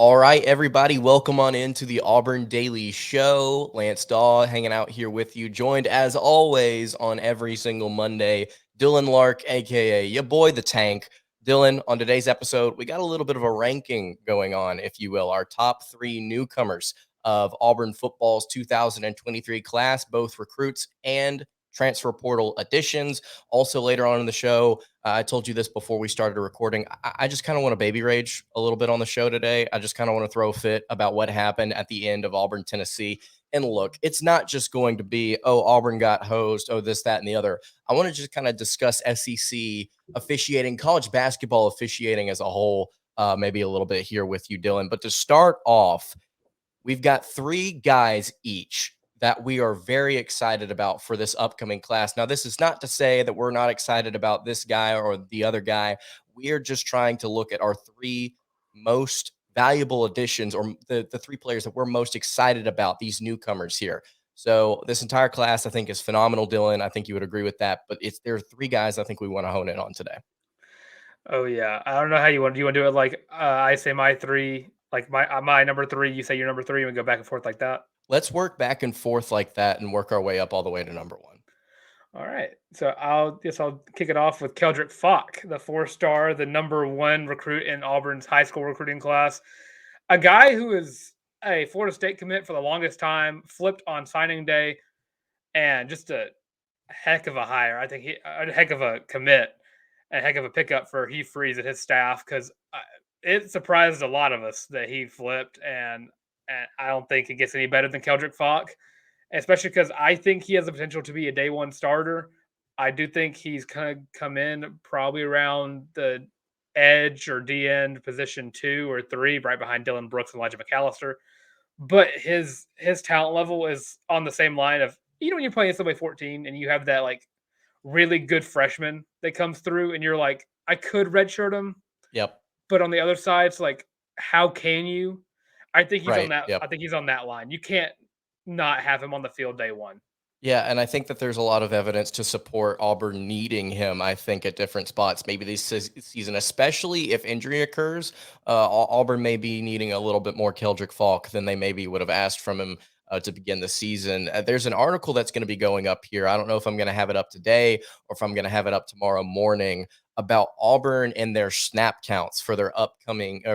All right, everybody, welcome on into the Auburn Daily Show. Lance Dawe hanging out here with you, joined as always on every single Monday. Dylan Larck, aka your boy the Tank. Dylan, on today's episode, we got a little bit of a ranking going on, if you will, our top three newcomers of Auburn football's 2023 class, both recruits and transfer portal additions. Also, later on in the show, I told you this before we started recording. I just kind of want to baby rage a little bit on the show today. I just kind of want to throw a fit about what happened at the end of Auburn, Tennessee. And look, it's not just going to be, oh, Auburn got hosed, oh, this, that, and the other. I want to just kind of discuss SEC officiating, college basketball officiating as a whole, maybe a little bit here with you, Dylan. But to start off, we've got three guys each that we are very excited about for this upcoming class. Now, this is not to say that we're not excited about this guy or the other guy. We are just trying to look at our three most valuable additions, or the three players that we're most excited about, these newcomers here. So this entire class, I think, is phenomenal, Dylan. I think you would agree with that. But there are three guys I think we want to hone in on today. Oh yeah, I don't know how you want. Do you want to do it like I say my three, like my number three, you say your number three, and we go back and forth like that? Let's work back and forth like that and work our way up all the way to number one. All right. So I'll kick it off with Keldrick Falk, the 4-star, the number one recruit in Auburn's high school recruiting class. A guy who is a Florida State commit for the longest time, flipped on signing day, and just a heck of a hire. I think a heck of a commit, a heck of a pickup for Hugh Freeze and his staff, because it surprised a lot of us that he flipped, and I don't think it gets any better than Keldrick Falk, especially because I think he has the potential to be a day one starter. I do think he's kind of come in probably around the edge or D end position 2 or 3, right behind Dylan Brooks and Elijah McAllister. But his talent level is on the same line of, when you're playing somebody 14 and you have that like really good freshman that comes through and you're like, I could redshirt him, Yep. but on the other side, it's like, how can you? I think he's on Right. that. Yep. I think he's on that line. You can't not have him on the field day one. Yeah, and I think that there's a lot of evidence to support Auburn needing him, I think, at different spots, maybe this season, especially if injury occurs. Auburn may be needing a little bit more Keldrick Falk than they maybe would have asked from him to begin the season. There's an article that's going to be going up here. I don't know if I'm going to have it up today or if I'm going to have it up tomorrow morning about Auburn and their snap counts for their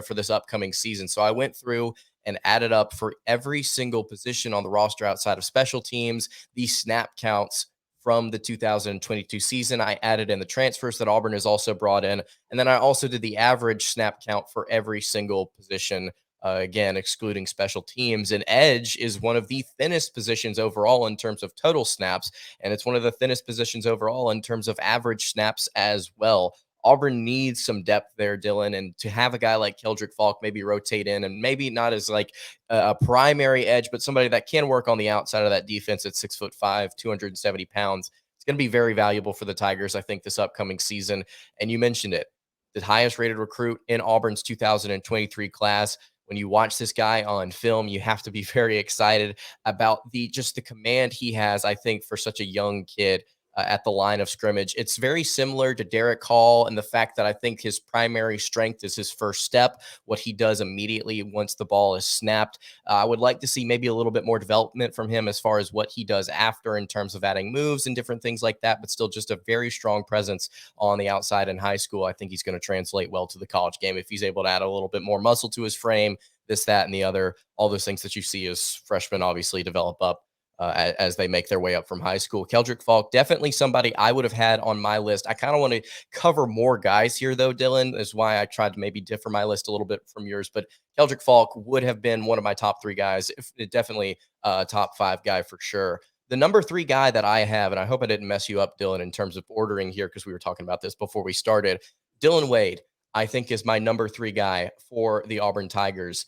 for this upcoming season. So I went through and added up for every single position on the roster outside of special teams, these snap counts from the 2022 season. I added in the transfers that Auburn has also brought in. And then I also did the average snap count for every single position, again, excluding special teams. And edge is one of the thinnest positions overall in terms of total snaps. And it's one of the thinnest positions overall in terms of average snaps as well. Auburn needs some depth there, Dylan, and to have a guy like Keldrick Falk maybe rotate in and maybe not as like a primary edge, but somebody that can work on the outside of that defense at 6'5", 270 pounds. It's going to be very valuable for the Tigers, I think, this upcoming season. And you mentioned it, the highest rated recruit in Auburn's 2023 class. When you watch this guy on film, you have to be very excited about the command he has, I think, for such a young kid at the line of scrimmage. It's very similar to Derek Hall and the fact that I think his primary strength is his first step, what he does immediately once the ball is snapped. I would like to see maybe a little bit more development from him as far as what he does after in terms of adding moves and different things like that, but still just a very strong presence on the outside in high school. I think he's going to translate well to the college game if he's able to add a little bit more muscle to his frame, this, that, and the other, all those things that you see as freshmen obviously develop up as they make their way up from high school. Keldrick Falk, definitely somebody I would have had on my list. I kind of want to cover more guys here, though, Dylan, is why I tried to maybe differ my list a little bit from yours. But Keldrick Falk would have been one of my top three guys, definitely a top five guy for sure. The number three guy that I have, and I hope I didn't mess you up, Dylan, in terms of ordering here, because we were talking about this before we started. Dylan Wade, I think, is my number three guy for the Auburn Tigers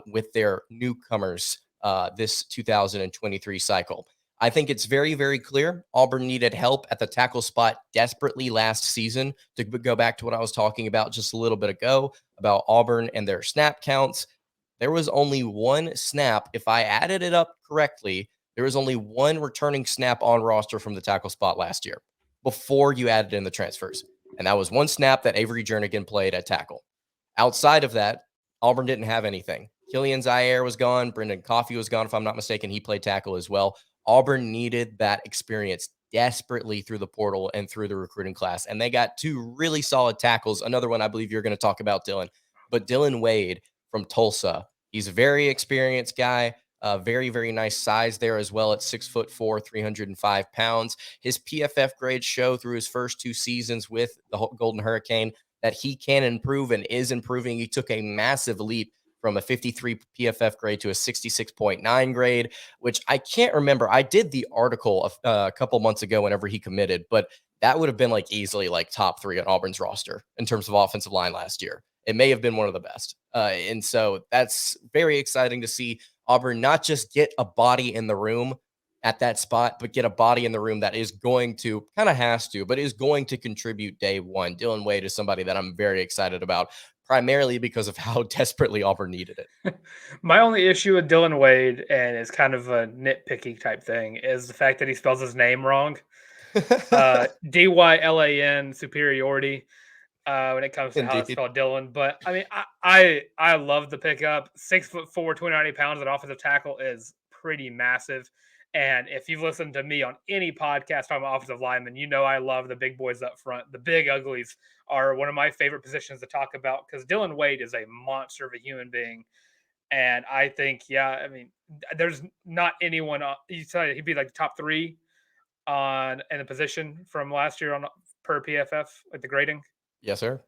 with their newcomers this 2023 cycle. I think it's very, very clear Auburn needed help at the tackle spot desperately last season. To go back to what I was talking about just a little bit ago about Auburn and their snap counts, there was only one snap. If I added it up correctly, there was only one returning snap on roster from the tackle spot last year before you added in the transfers. And that was one snap that Avery Jones played at tackle. Outside of that, Auburn didn't have anything. Killian Zaire was gone. Brendan Coffey was gone, if I'm not mistaken. He played tackle as well. Auburn needed that experience desperately through the portal and through the recruiting class. And they got two really solid tackles. Another one I believe you're going to talk about, Dylan. But Dylan Wade from Tulsa, he's a very experienced guy. Very, very nice size there as well at 6'4", 305 pounds. His PFF grades show through his first two seasons with the Golden Hurricane that he can improve and is improving. He took a massive leap from a 53 PFF grade to a 66.9 grade, which I can't remember. I did the article a couple months ago whenever he committed, but that would have been like easily like top 3 on Auburn's roster in terms of offensive line last year. It may have been one of the best. And so that's very exciting to see Auburn not just get a body in the room at that spot, but get a body in the room that is going to, kind of has to, but is going to contribute day one. Dylan Wade is somebody that I'm very excited about, primarily because of how desperately Auburn needed it. My only issue with Dylan Wade, and it's kind of a nitpicky type thing, is the fact that he spells his name wrong. Dylan superiority when it comes to how it's Indeed. spelled Dylan. But I mean, I love the pickup. 6'4", 290 pounds at offensive tackle is pretty massive. And if you've listened to me on any podcast on offensive linemen, you know I love the big boys up front. The big uglies are one of my favorite positions to talk about because Dylan Wade is a monster of a human being. And I think, yeah, I mean, there's not anyone. You said he'd be like the top 3 on in the position from last year on per PFF, like the grading. Yes, sir.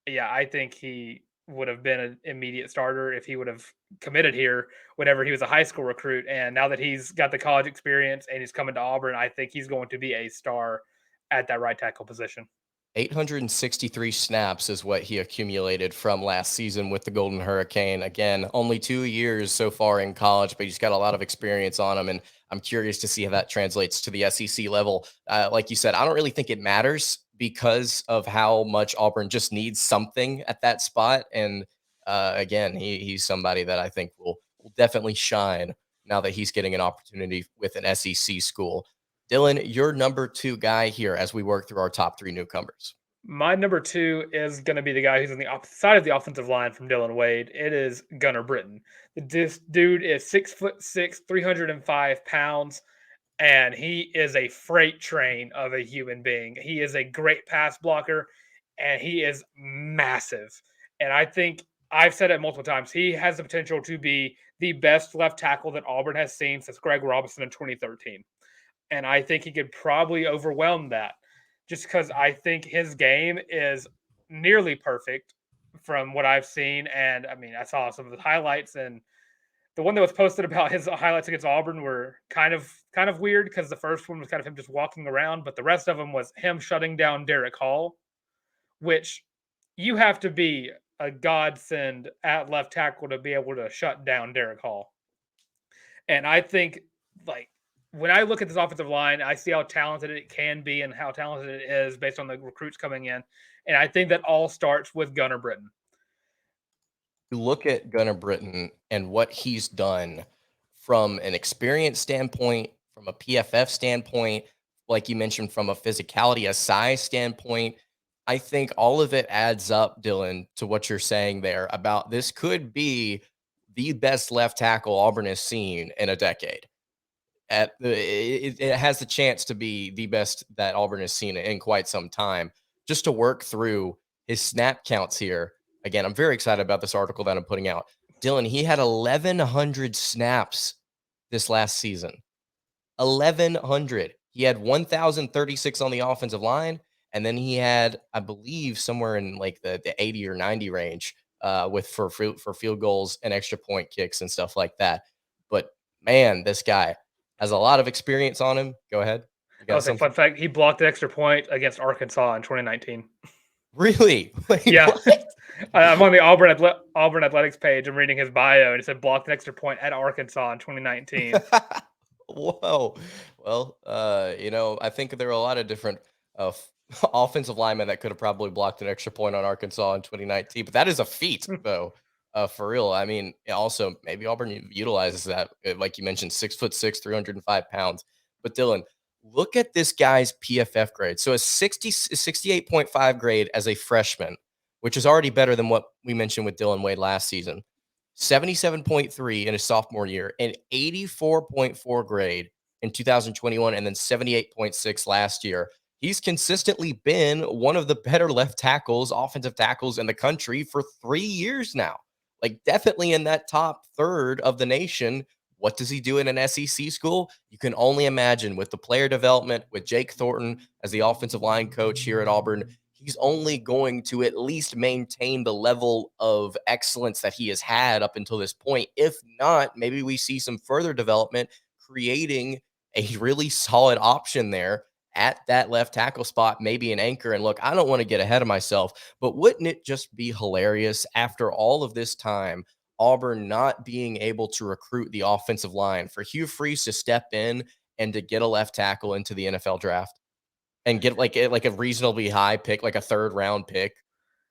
Yeah, I think he would have been an immediate starter if he would have committed here whenever he was a high school recruit. And now that he's got the college experience and he's coming to Auburn, I think he's going to be a star at that right tackle position. 863 snaps is what he accumulated from last season with the Golden Hurricane. Again, only 2 years so far in college, but he's got a lot of experience on him. And I'm curious to see how that translates to the SEC level. Like you said, I don't really think it matters because of how much Auburn just needs something at that spot. And again, he's somebody that I think will definitely shine now that he's getting an opportunity with an SEC school. Dylan, you're number 2 guy here as we work through our top 3 newcomers. My number 2 is going to be the guy who's on the opposite side of the offensive line from Dylan Wade. It is Gunnar Britton. This dude is 6'6", 305 pounds, and he is a freight train of a human being. He is a great pass blocker, and he is massive. And I think I've said it multiple times. He has the potential to be the best left tackle that Auburn has seen since Greg Robinson in 2013. And I think he could probably overwhelm that just because I think his game is nearly perfect from what I've seen. And I mean, I saw some of the highlights, and the one that was posted about his highlights against Auburn were kind of weird because the first one was kind of him just walking around, but the rest of them was him shutting down Derek Hall, which you have to be a godsend at left tackle to be able to shut down Derek Hall. And I think, like, when I look at this offensive line, I see how talented it can be and how talented it is based on the recruits coming in. And I think that all starts with Gunnar Britton. You look at Gunnar Britton and what he's done from an experience standpoint, from a PFF standpoint, like you mentioned, from a physicality, a size standpoint. I think all of it adds up, Dylan, to what you're saying there about this could be the best left tackle Auburn has seen in a decade. It has the chance to be the best that Auburn has seen in quite some time. Just to work through his snap counts here. Again, I'm very excited about this article that I'm putting out. Dylan, he had 1,100 snaps this last season. 1,100. He had 1,036 on the offensive line, and then he had, I believe, somewhere in like the 80 or 90 range with for field goals and extra point kicks and stuff like that. But man, this guy has a lot of experience on him. Go ahead. You I got was like, something? fun fact, he blocked the extra point against Arkansas in 2019. Really? Wait, Yeah. what? I'm on the Auburn Athletics page. I'm reading his bio, and it said blocked an extra point at Arkansas in 2019. Whoa. Well, I think there are a lot of different offensive linemen that could have probably blocked an extra point on Arkansas in 2019, but that is a feat, though, for real. I mean, also maybe Auburn utilizes that, like you mentioned, 6'6", 305 pounds. But Dylan, look at this guy's PFF grade. So a 68.5 grade as a freshman which is already better than what we mentioned with Dylan Wade last season. 77.3 in his sophomore year, an 84.4 grade in 2021, and then 78.6 last year. He's consistently been one of the better left tackles, offensive tackles in the country for 3 years now. Like, definitely in that top third of the nation. What does he do in an SEC school? You can only imagine with the player development, with Jake Thornton as the offensive line coach here at Auburn. He's only going to at least maintain the level of excellence that he has had up until this point. If not, maybe we see some further development, creating a really solid option there at that left tackle spot, maybe an anchor. And look, I don't want to get ahead of myself, but wouldn't it just be hilarious after all of this time, Auburn not being able to recruit the offensive line, for Hugh Freeze to step in and to get a left tackle into the NFL draft and get like a reasonably high pick, like a third round pick?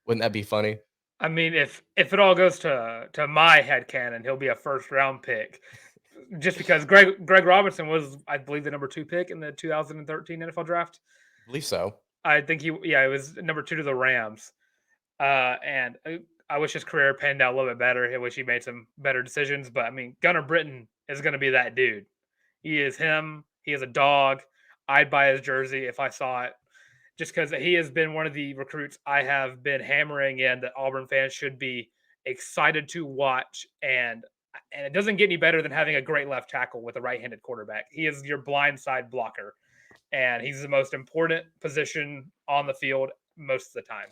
Wouldn't that be funny? I mean, if it all goes to my headcanon, he'll be a first round pick. Just because Greg Robinson was, I believe, the number 2 pick in the 2013 NFL draft. I believe so. I think it was number 2 to the Rams. And I wish his career panned out a little bit better. I wish he made some better decisions. But I mean, Gunnar Britton is going to be that dude. He is him. He is a dog. I'd buy his jersey if I saw it, just because he has been one of the recruits I have been hammering in that Auburn fans should be excited to watch. And it doesn't get any better than having a great left tackle with a right-handed quarterback. He is your blindside blocker, and he's the most important position on the field most of the time.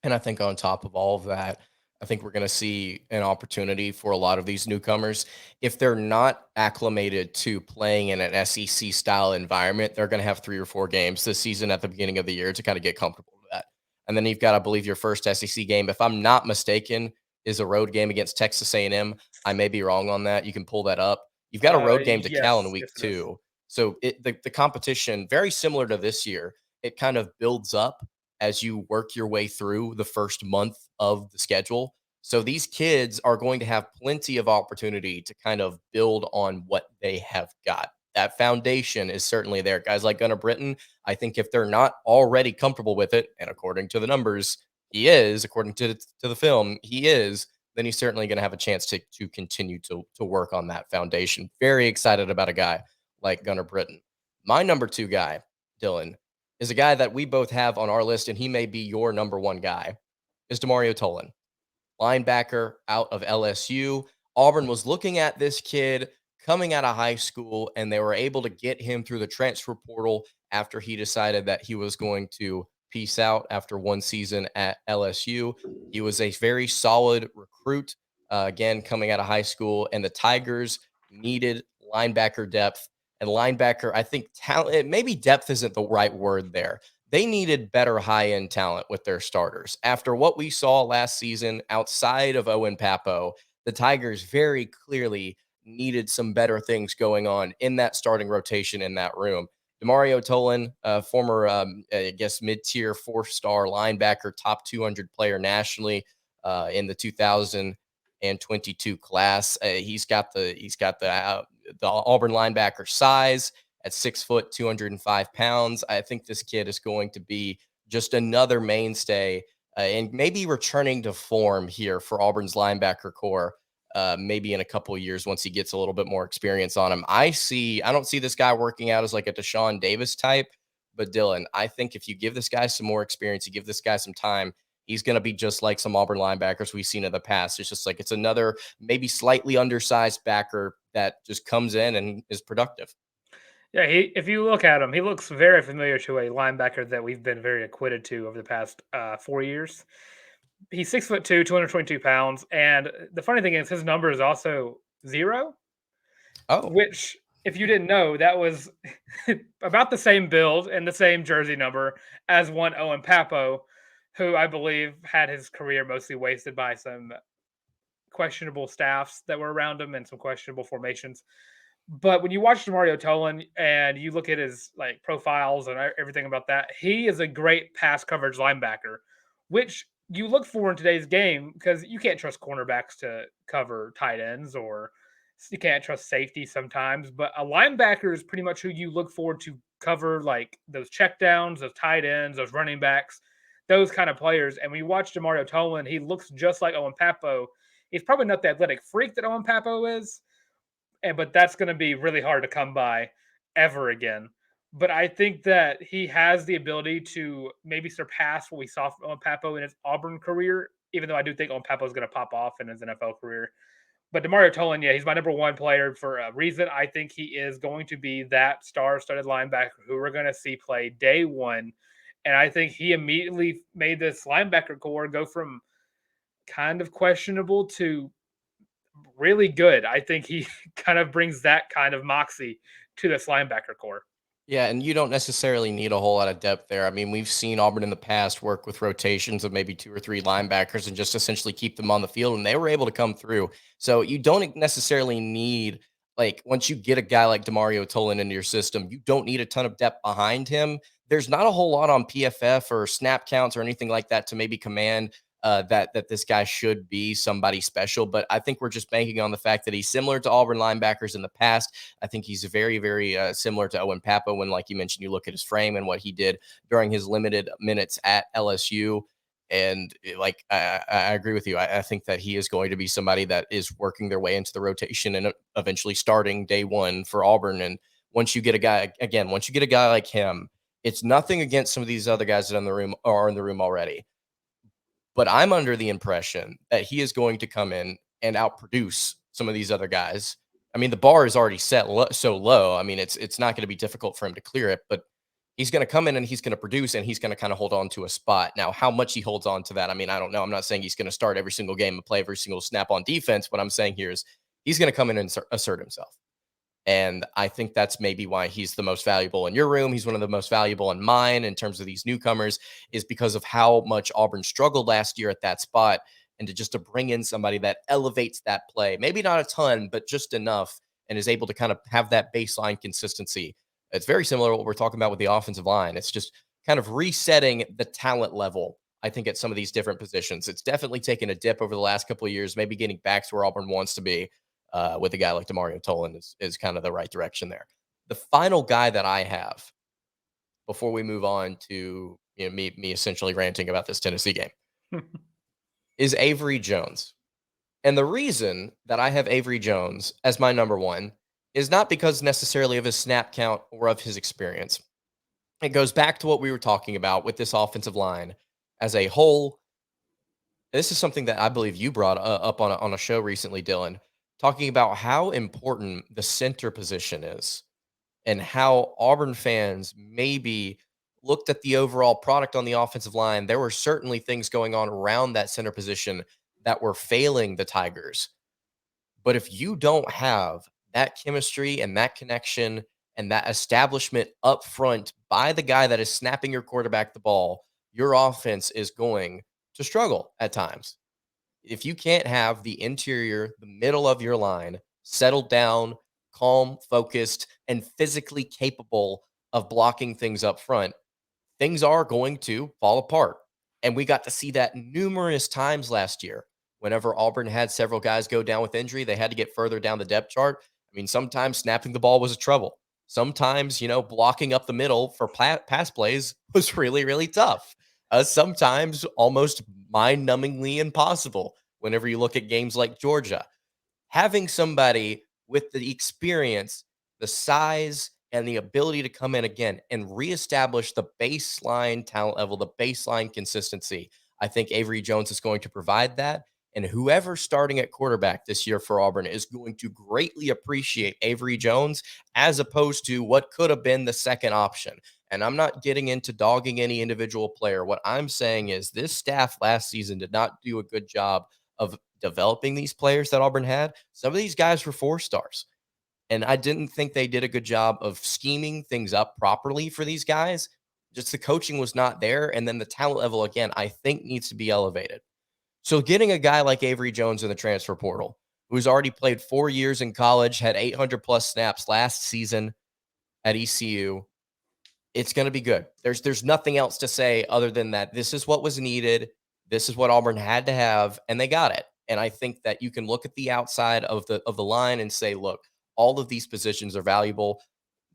And I think on top of all of that, I think we're going to see an opportunity for a lot of these newcomers. If they're not acclimated to playing in an SEC style environment, they're going to have 3 or 4 games this season at the beginning of the year to kind of get comfortable with that. And then you've got, I believe, your first SEC game, if I'm not mistaken, is a road game against Texas A&M. I may be wrong on that. You can pull that up. You've got a road game to Cal in week Yes, it is. 2. So the competition, very similar to this year, it kind of builds up as you work your way through the first month of the schedule. So these kids are going to have plenty of opportunity to kind of build on what they have got. That foundation is certainly there. Guys like Gunnar Britton, I think if they're not already comfortable with it, and according to the numbers, he is, according to the film, he is, then he's certainly going to have a chance to continue to work on that foundation. Very excited about a guy like Gunnar Britton. My number 2 guy, Dylan, is a guy that we both have on our list, and he may be your number 1 guy, is Demario Tolan, linebacker out of LSU. Auburn was looking at this kid coming out of high school, and they were able to get him through the transfer portal after he decided that he was going to peace out after 1 season at LSU. He was a very solid recruit, again, coming out of high school, and the Tigers needed linebacker depth. And linebacker, I think talent, maybe depth isn't the right word there. They needed better high end talent with their starters. After what we saw last season outside of Owen Papo, the Tigers very clearly needed some better things going on in that starting rotation in that room. Demario Tolan, former, I guess, mid-tier 4-star linebacker, top 200 player nationally in the 2022 class. He's got the Auburn linebacker size at 6 foot, 205 pounds. I think this kid is going to be just another mainstay and maybe returning to form here for Auburn's linebacker core. Maybe in a couple of years once he gets a little bit more experience on him. I don't see this guy working out as like a Deshaun Davis type, but Dylan, I think if you give this guy some more experience, you give this guy some time, he's going to be just like some Auburn linebackers we've seen in the past. It's just like it's another maybe slightly undersized backer that just comes in and is productive. Yeah, if you look at him, he looks very familiar to a linebacker that we've been very acquitted to over the past 4 years. He's 6'2", 222 pounds, and the funny thing is his number is also 0, Oh, which, if you didn't know, that was about the same build and the same jersey number as one Owen Papo, who I believe had his career mostly wasted by some questionable staffs that were around him and some questionable formations. But when you watch Demario Tolan and you look at his like profiles and everything about that, he is a great pass coverage linebacker, which you look for in today's game because you can't trust cornerbacks to cover tight ends, or you can't trust safety sometimes. But a linebacker is pretty much who you look for to cover like those checkdowns, those tight ends, those running backs. those kind of players. And when you watch Demario Tolan, he looks just like Owen Papo. He's probably not the athletic freak that Owen Papo is, but that's going to be really hard to come by ever again. But I think that he has the ability to maybe surpass what we saw from Owen Papo in his Auburn career, even though I do think Owen Papo is going to pop off in his NFL career. But Demario Tolan, yeah, he's my number one player for a reason. I think he is going to be that star-studded linebacker who we're going to see play day one. And I think he immediately made this linebacker core go from kind of questionable to really good. I think he kind of brings that kind of moxie to this linebacker core. Yeah, and you don't necessarily need a whole lot of depth there. I mean, we've seen Auburn in the past work with rotations of maybe 2 or 3 linebackers and just essentially keep them on the field, and they were able to come through. So you don't necessarily need, like, once you get a guy like Demario Tolan into your system, you don't need a ton of depth behind him. There's not a whole lot on PFF or snap counts or anything like that to maybe command that this guy should be somebody special. But I think we're just banking on the fact that he's similar to Auburn linebackers in the past. I think he's very, very similar to Owen Papo when, like you mentioned, you look at his frame and what he did during his limited minutes at LSU. And like I agree with you. I think that he is going to be somebody that is working their way into the rotation and eventually starting day one for Auburn. And once you get a guy again, once you get a guy like him, it's nothing against some of these other guys that are in the room already. But I'm under the impression that he is going to come in and outproduce some of these other guys. I mean, the bar is already set so low. I mean, it's not going to be difficult for him to clear it, but he's going to come in and he's going to produce and he's going to kind of hold on to a spot. Now, how much he holds on to that, I mean, I don't know. I'm not saying he's going to start every single game and play every single snap on defense. What I'm saying here is he's going to come in and assert himself. And I think that's maybe why he's the most valuable in your room. He's one of the most valuable in mine in terms of these newcomers, is because of how much Auburn struggled last year at that spot. And to bring in somebody that elevates that play, maybe not a ton, but just enough, and is able to kind of have that baseline consistency. It's very similar to what we're talking about with the offensive line. It's just kind of resetting the talent level, I think, at some of these different positions. It's definitely taken a dip over the last couple of years, maybe getting back to where Auburn wants to be with a guy like Demario Tolan is kind of the right direction there. The final guy that I have before we move on to me essentially ranting about this Tennessee game is Avery Jones. And the reason that I have Avery Jones as my number one is not because necessarily of his snap count or of his experience. It goes back to what we were talking about with this offensive line as a whole. This is something that I believe you brought up on a show recently, Dylan, talking about how important the center position is and how Auburn fans maybe looked at the overall product on the offensive line. There were certainly things going on around that center position that were failing the Tigers. But if you don't have that chemistry and that connection and that establishment up front by the guy that is snapping your quarterback the ball, your offense is going to struggle at times. If you can't have the interior, the middle of your line settled down, calm, focused, and physically capable of blocking things up front, things are going to fall apart. And we got to see that numerous times last year. Whenever Auburn had several guys go down with injury, they had to get further down the depth chart. I mean, sometimes snapping the ball was a trouble. Sometimes, blocking up the middle for pass plays was really, really tough. Sometimes almost mind numbingly impossible whenever you look at games like Georgia. Having somebody with the experience, the size, and the ability to come in again and reestablish the baseline talent level, the baseline consistency. I think Avery Jones is going to provide that. And whoever's starting at quarterback this year for Auburn is going to greatly appreciate Avery Jones as opposed to what could have been the second option. And I'm not getting into dogging any individual player. What I'm saying is this staff last season did not do a good job of developing these players that Auburn had. Some of these guys were 4 stars. And I didn't think they did a good job of scheming things up properly for these guys. Just the coaching was not there. And then the talent level, again, I think needs to be elevated. So getting a guy like Avery Jones in the transfer portal, who's already played 4 years in college, had 800 plus snaps last season at ECU, it's going to be good. There's nothing else to say other than that. This is what was needed. This is what Auburn had to have, and they got it. And I think that you can look at the outside of the line and say, look, all of these positions are valuable.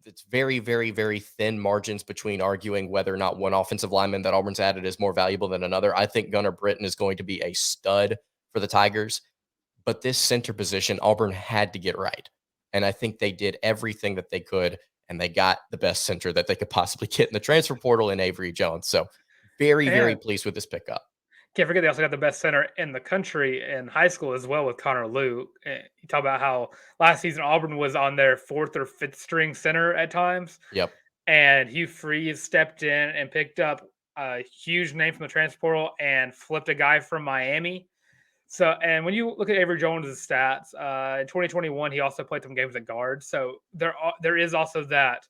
it's very, very, very thin margins between arguing whether or not one offensive lineman that Auburn's added is more valuable than another. I think Gunnar Britton is going to be a stud for the Tigers, but this center position, Auburn had to get right. And I think they did everything that they could, and they got the best center that they could possibly get in the transfer portal in Avery Jones. So very, very And pleased with this pickup. can't forget they also got the best center in the country in high school as well with Connor Liu. You talk about how last season Auburn was on their fourth or fifth string center at times, Yep. and Hugh Freeze stepped in and picked up a huge name from the transfer portal and flipped a guy from Miami. So, and when you look at Avery Jones' stats, in 2021, he also played some games at guard. So there is also that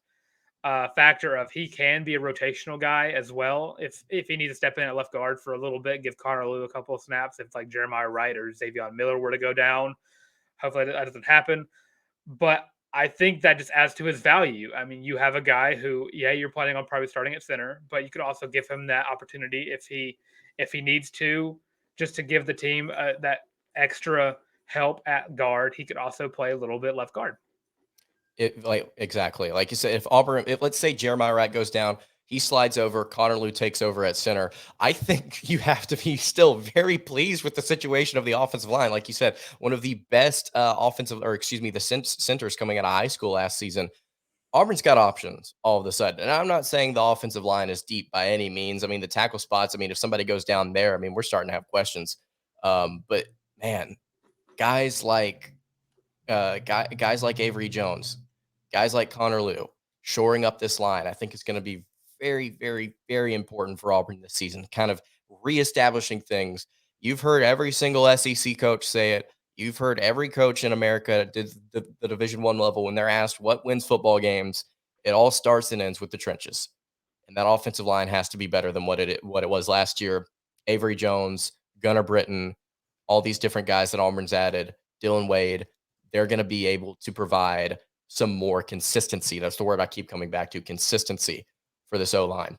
factor of he can be a rotational guy as well. If he needs to step in at left guard for a little bit, give Connor Liu a couple of snaps. If like Jeremiah Wright or Xavier Miller were to go down, hopefully that doesn't happen. But I think that just adds to his value. I mean, you have a guy who, yeah, you're planning on probably starting at center, but you could also give him that opportunity if he needs to, just to give the team that extra help at guard. He could also play a little bit left guard. It like exactly like you said. If Auburn, if let's say Jeremiah Wright goes down, he slides over. Connor Liu takes over at center. I think you have to be still very pleased with the situation of the offensive line. Like you said, one of the best offensive, or excuse me, the centers coming out of high school last season. Auburn's got options all of a sudden. And I'm not saying the offensive line is deep by any means. I mean, the tackle spots, I mean, if somebody goes down there, I mean, we're starting to have questions. But man, guys like guys like Avery Jones, guys like Connor Liu, shoring up this line, I think is going to be very, very, very important for Auburn this season. Kind of reestablishing things. You've heard every single SEC coach say it. You've heard every coach in America did the Division One level when they're asked what wins football games. It all starts and ends with the trenches, and that offensive line has to be better than what it was last year. Avery Jones, Gunnar Britton, all these different guys that Auburn's added, Dylan Wade, they're going to be able to provide some more consistency. That's the word I keep coming back to, consistency for this O line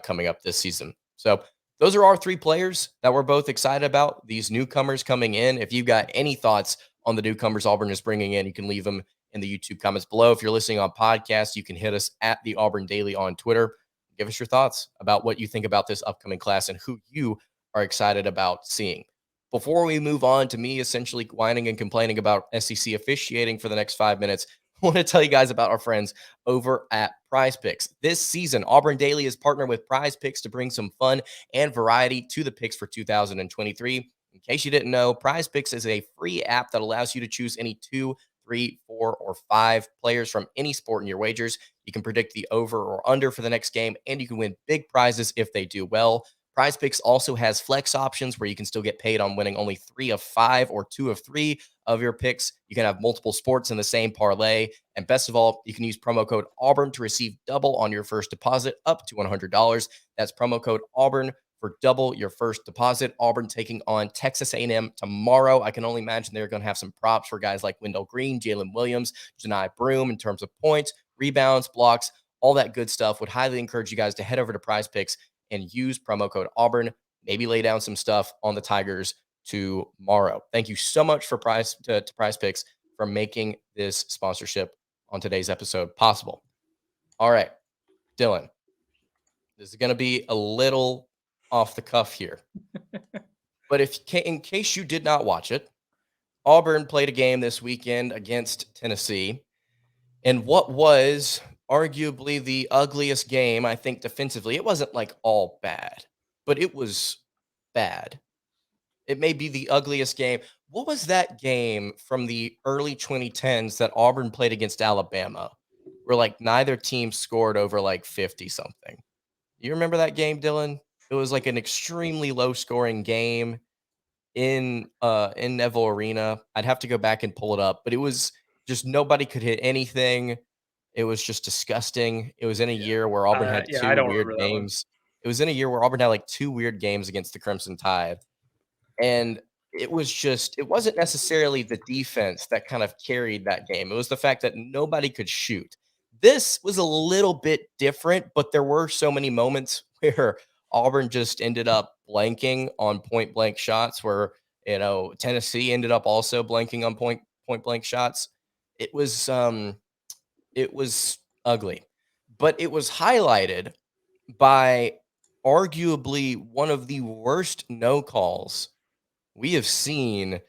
coming up this season. So those are our three players that we're both excited about. These newcomers coming in. If you've got any thoughts on the newcomers Auburn is bringing in, you can leave them in the YouTube comments below. If you're listening on podcast, you can hit us at the Auburn Daily on Twitter. Give us your thoughts about what you think about this upcoming class and who you are excited about seeing. Before we move on to me essentially whining and complaining about SEC officiating for the next 5 minutes, I want to tell you guys about our friends over at Prize Picks. This season, Auburn Daily is partnered with Prize Picks to bring some fun and variety to the picks for 2023. In case you didn't know, Prize Picks is a free app that allows you to choose any 2, 3, 4, or 5 players from any sport in your wagers. You can predict the over or under for the next game, and you can win big prizes if they do well. Prize Picks also has flex options where you can still get paid on winning only 3 of 5 or 2 of 3 of your picks. You can have multiple sports in the same parlay. And best of all, you can use promo code Auburn to receive double on your first deposit up to $100. That's promo code Auburn for double your first deposit. Auburn taking on Texas A&M tomorrow. I can only imagine they're going to have some props for guys like Wendell Green, Jalen Williams, Janai Broom in terms of points, rebounds, blocks, all that good stuff. Would highly encourage you guys to head over to Prize Picks and use promo code Auburn. Maybe lay down some stuff on the Tigers tomorrow. Thank you so much for Prize Picks for making this sponsorship on today's episode possible. All right, Dylan, this is going to be a little off the cuff here, but in case you did not watch it, Auburn played a game this weekend against Tennessee, and what was arguably the ugliest game, I think, defensively. It wasn't like all bad, but it was bad. It may be the ugliest game. What was that game from the early 2010s that Auburn played against Alabama, where like neither team scored over like 50 something? You remember that game, Dylan? It was like an extremely low scoring game in Neville Arena. I'd have to go back and pull it up, but it was just nobody could hit anything. It was just disgusting. It was in a year where Auburn had Yeah, I two don't weird remember that one. games. It was in a year where Auburn had like two weird games against the Crimson Tide. And it wasn't necessarily the defense that kind of carried that game. It was the fact that nobody could shoot. This was a little bit different, but there were so many moments where Auburn just ended up blanking on point blank shots where, Tennessee ended up also blanking on point blank shots. It was ugly. But it was highlighted by arguably one of the worst no calls we have seen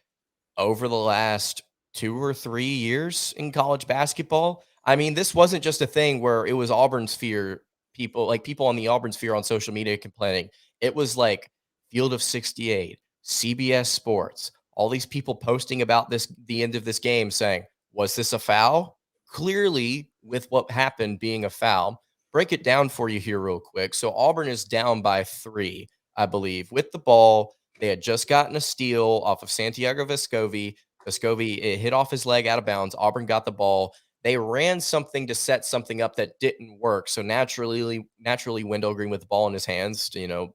over the last 2 or 3 years in college basketball. I mean, this wasn't just a thing where it was Auburn sphere people, like people on the Auburn sphere on social media complaining. It was like Field of 68, CBS Sports, all these people posting about this, the end of this game, saying, "Was this a foul?" Clearly, with what happened being a foul. Break it down for you here real quick. So Auburn is down by 3, I believe, with the ball. They had just gotten a steal off of Santiago Vescovi. Vescovi, it hit off his leg out of bounds. Auburn got the ball. They ran something to set something up that didn't work. So naturally, Wendell Green with the ball in his hands, a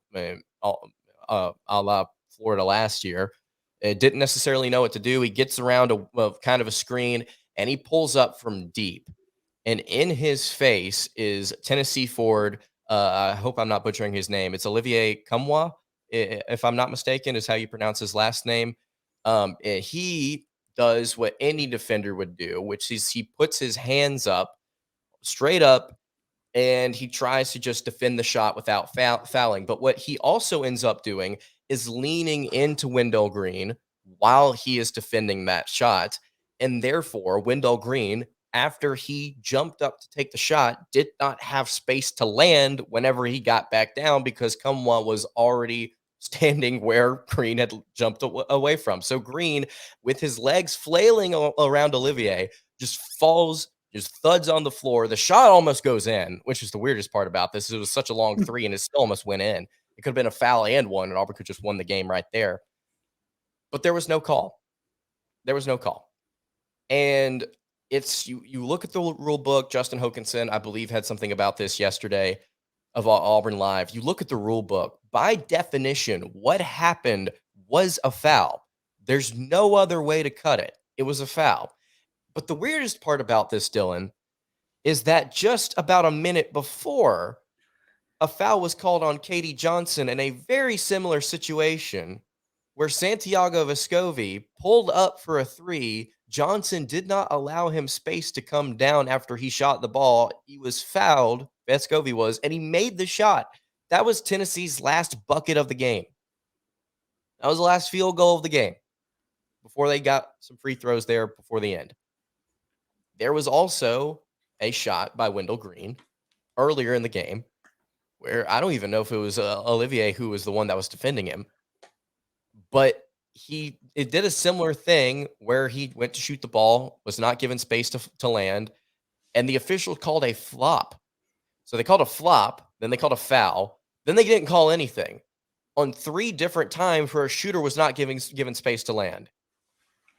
la Florida last year, it didn't necessarily know what to do. He gets around a kind of a screen and he pulls up from deep. And in his face is Tennessee Ford. I hope I'm not butchering his name. It's Olivier Cumwa, if I'm not mistaken, is how you pronounce his last name. He does what any defender would do, which is he puts his hands up straight up and he tries to just defend the shot without fouling. But what he also ends up doing is leaning into Wendell Green while he is defending that shot. And therefore, Wendell Green, after he jumped up to take the shot, did not have space to land whenever he got back down because Kumwa was already standing where Green had jumped away from. So Green, with his legs flailing around Olivier, just falls, just thuds on the floor. The shot almost goes in, which is the weirdest part about this. It was such a long three, and it still almost went in. It could have been a foul and one, and Auburn could just won the game right there. But there was no call. There was no call. And it's you look at the rule book. Justin Hokanson, I believe, had something about this yesterday of Auburn Live. You look at the rule book. By definition, what happened was a foul. There's no other way to cut it. It was a foul. But the weirdest part about this, Dylan, is that just about a minute before, a foul was called on Katie Johnson in a very similar situation where Santiago Vescovi pulled up for a three. Johnson did not allow him space to come down after he shot the ball. He was fouled, Vescovi was, and he made the shot. That was Tennessee's last bucket of the game. That was the last field goal of the game before they got some free throws there before the end. There was also a shot by Wendell Green earlier in the game where I don't even know if it was Olivier who was the one that was defending him, but it did a similar thing where he went to shoot the ball, was not given space to land, and the official called a flop. So they called a flop, then they called a foul, then they didn't call anything on 3 different times where a shooter was not given space to land.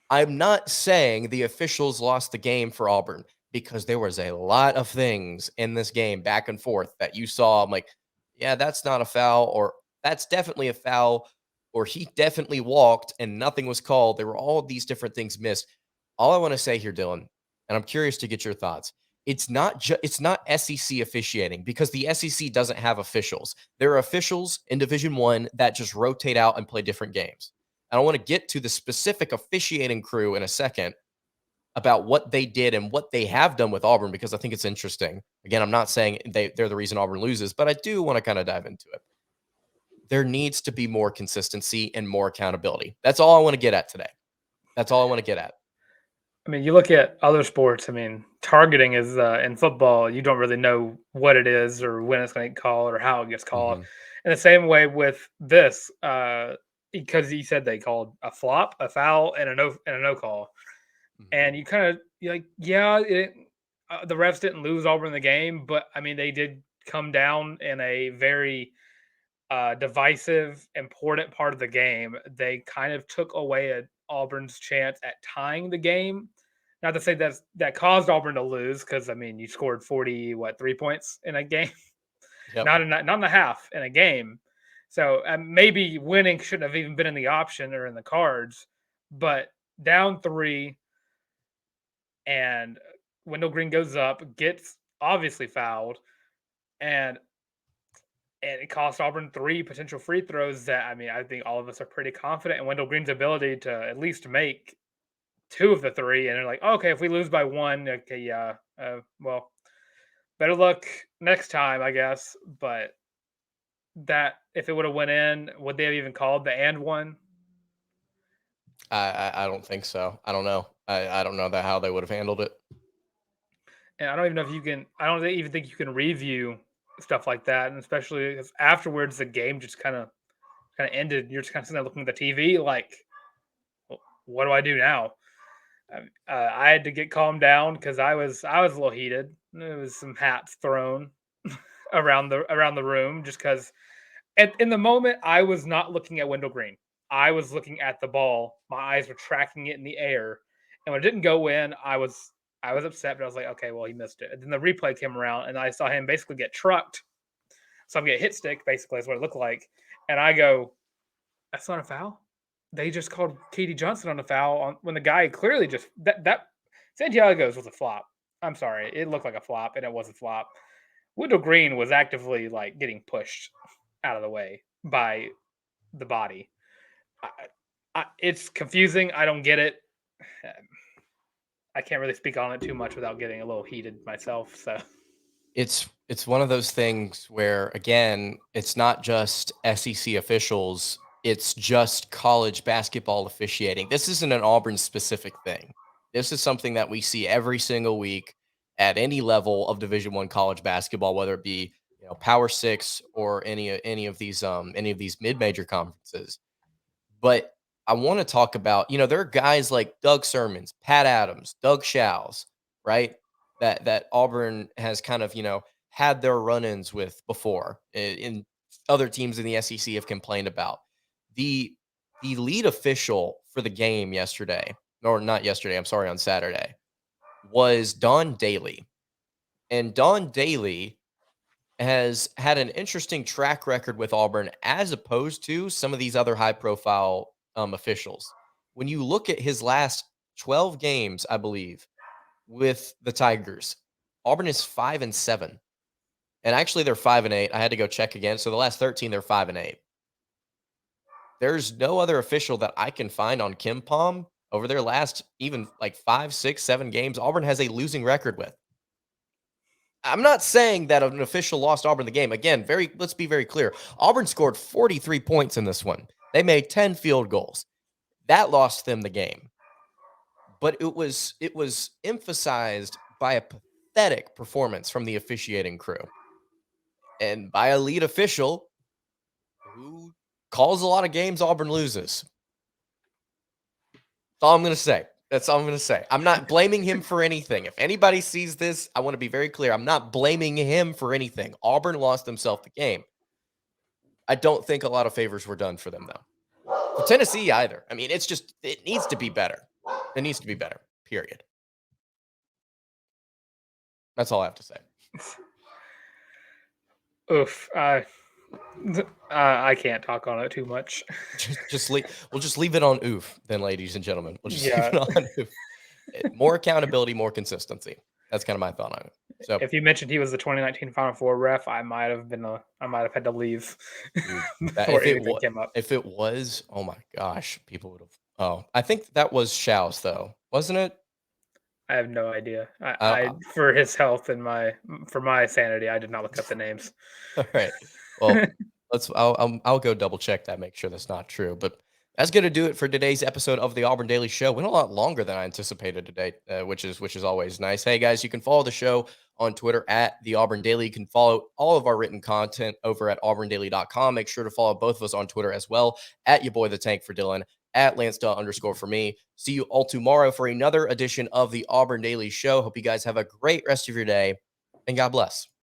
I'm not saying the officials lost the game for Auburn because there was a lot of things in this game back and forth that you saw. I'm like, yeah, that's not a foul, or that's definitely a foul, or he definitely walked and nothing was called. There were all these different things missed. All I want to say here, Dylan, and I'm curious to get your thoughts. It's not SEC officiating because the SEC doesn't have officials. There are officials in Division 1 that just rotate out and play different games. I want to get to the specific officiating crew in a second about what they did and what they have done with Auburn because I think it's interesting. Again, I'm not saying they're the reason Auburn loses, but I do want to kind of dive into it. There needs to be more consistency and more accountability. That's all I want to get at today. That's all I want to get at. I mean, you look at other sports. I mean, targeting is in football. You don't really know what it is or when it's going to get called or how it gets called. Mm-hmm. In the same way with this, because he said they called a flop, a foul, and a no call, and you kind of you're like, yeah, the refs didn't lose Auburn in the game, but I mean, they did come down in a very divisive, important part of the game. They kind of took away Auburn's chance at tying the game. Not to say that caused Auburn to lose, because I mean you scored 3 points in a game, Yep. not in a half in a game. So maybe winning shouldn't have even been in the option or in the cards. But down 3, and Wendell Green goes up, gets obviously fouled, and it cost Auburn 3 potential free throws that, I mean, I think all of us are pretty confident in Wendell Green's ability to at least make 2 of the 3. And they're like, oh, okay, if we lose by 1, okay, yeah, well. better luck next time, I guess. But that if it would have went in, would they have even called the and one? I don't think so. I don't know. I don't know that how they would have handled it. And I don't even know if you can. I don't even think you can review stuff like that, and especially because afterwards the game just kind of ended. You're just kind of sitting there looking at the TV, like, what do I do now? I had to get calmed down because I was a little heated. There was some hats thrown around the room just because in the moment I was not looking at Wendell Green. I was looking at the ball. My eyes were tracking it in the air, and when it didn't go in, I was upset. But I was like, okay, well he missed it. And then the replay came around, and I saw him basically get trucked. So I'm getting hit stick. Basically, is what it looked like. And I go, that's not a foul. They just called Katie Johnson on a foul on when the guy clearly just that Santiago's was a flop. I'm sorry, it looked like a flop, and it was a flop. Wendell Green was actively like getting pushed out of the way by the body. I, it's confusing. I don't get it. I can't really speak on it too much without getting a little heated myself. So It's one of those things where, again, it's not just SEC officials, it's just college basketball officiating. This isn't an Auburn specific thing. This is something that we see every single week at any level of Division One college basketball, whether it be Power Six or any of these mid major conferences. But I want to talk about, there are guys like Doug Sermons, Pat Adams, Doug Shows, right? That Auburn has kind of, had their run-ins with before, in other teams in the SEC have complained about. The the lead official for the game yesterday, or not yesterday, I'm sorry, on Saturday, was Dawe Daily. And Dawe Daily has had an interesting track record with Auburn as opposed to some of these other high profile officials. When you look at his last 12 games, I believe, with the Tigers, Auburn is 5-7. And actually they're 5-8. I had to go check again. So the last 13, they're 5-8. There's no other official that I can find on Kim Palm over their last even like 5, 6, 7 games. Auburn has a losing record with. I'm not saying that an official lost Auburn the game. Again, let's be very clear. Auburn scored 43 points in this one. They made 10 field goals. That lost them the game. But it was emphasized by a pathetic performance from the officiating crew and by a lead official who calls a lot of games Auburn loses. That's all I'm going to say. That's all I'm going to say. I'm not blaming him for anything. If anybody sees this, I want to be very clear. I'm not blaming him for anything. Auburn lost themselves the game. I don't think a lot of favors were done for them, though. For Tennessee, either. I mean, it needs to be better. It needs to be better, period. That's all I have to say. oof. I can't talk on it too much. We'll just leave it on oof, then, ladies and gentlemen. We'll just Yeah. leave it on oof. More accountability, more consistency. That's kind of my thought on it. So If you mentioned he was the 2019 Final Four ref, I might have had to leave dude, before anything came up. if it was, oh my gosh, people would have. Oh, I think that was Shouse though, wasn't it? I have no idea. I Uh, for his health and for my sanity, I did not look up the names. all right. Well, I'll go double check that, make sure that's not true. But that's going to do it for today's episode of the Auburn Daily Show. Went a lot longer than I anticipated today, which is always nice. Hey guys, you can follow the show on Twitter at the Auburn Daily. You can follow all of our written content over at auburndaily.com. Make sure to follow both of us on Twitter as well at your boy the Tank for Dylan, at Lansdale_ for me. See you all tomorrow for another edition of the Auburn Daily Show. Hope you guys have a great rest of your day, and God bless.